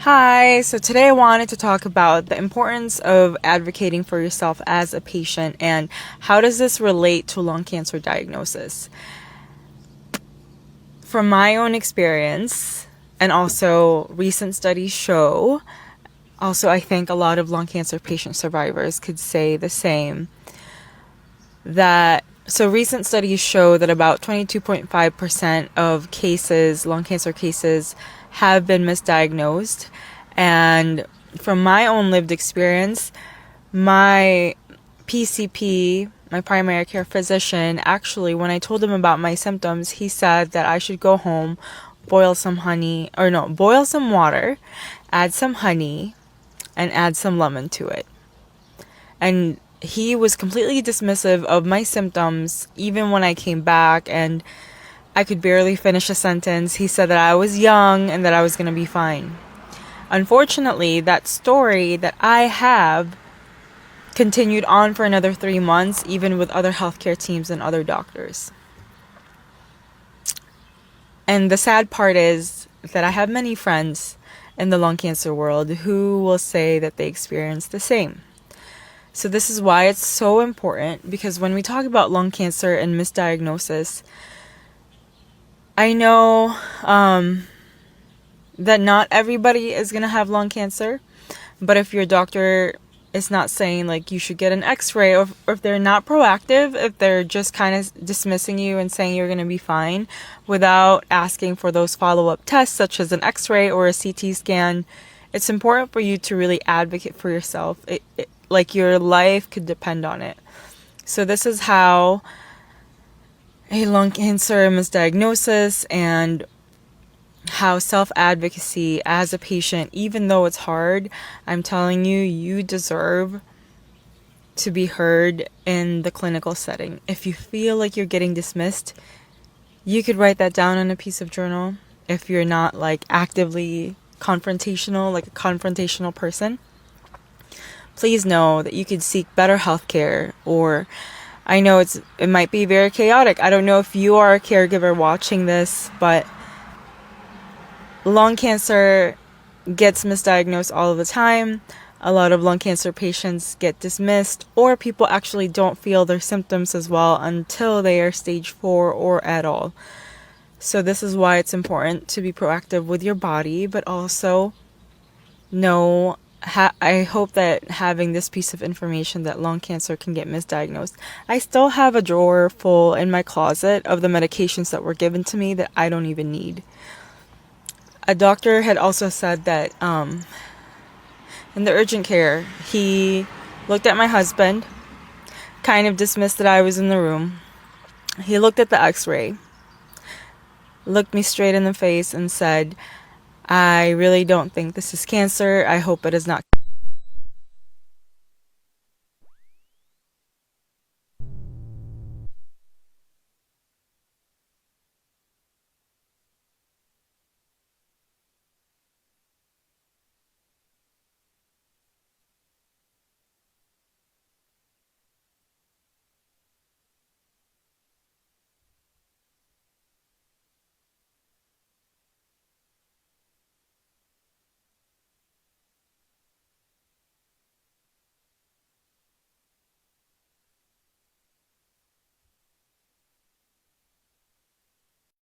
Hi, so today I wanted to talk about the importance of advocating for yourself as a patient and how does this relate to lung cancer diagnosis. From my own experience, and also recent studies show, also I think a lot of lung cancer patient survivors could say the same, so recent studies show that about 22.5% of cases, lung cancer cases, have been misdiagnosed. And from my own lived experience, my PCP, my primary care physician, actually, when I told him about my symptoms, he said that I should go home, boil some water, add some honey, and add some lemon to it. And he was completely dismissive of my symptoms, even when I came back and I could barely finish a sentence. He said that I was young and that I was going to be fine. Unfortunately, that story that I have continued on for another 3 months, even with other healthcare teams and other doctors. And the sad part is that I have many friends in the lung cancer world who will say that they experience the same. So this is why it's so important, because when we talk about lung cancer and misdiagnosis, I know that not everybody is going to have lung cancer, but if your doctor is not saying like you should get an x-ray, or if they're not proactive, if they're just kind of dismissing you and saying you're going to be fine without asking for those follow-up tests such as an x-ray or a CT scan, it's important for you to really advocate for yourself. Like your life could depend on it. So this is how a lung cancer misdiagnosis and how self-advocacy as a patient, even though it's hard, I'm telling you, you deserve to be heard in the clinical setting. If you feel like you're getting dismissed, you could write that down on a piece of journal. If you're not like actively confrontational, like a confrontational person, please know that you could seek better health care. Or I know it might be very chaotic. I don't know if you are a caregiver watching this, but lung cancer gets misdiagnosed all of the time. A lot of lung cancer patients get dismissed, or people actually don't feel their symptoms as well until they are stage 4 or at all. So this is why it's important to be proactive with your body, but also know, I hope that having this piece of information that lung cancer can get misdiagnosed. I still have a drawer full in my closet of the medications that were given to me that I don't even need. A doctor had also said that in the urgent care, he looked at my husband, kind of dismissed that I was in the room. He looked at the x-ray, looked me straight in the face and said, "I really don't think this is cancer. I hope it is not."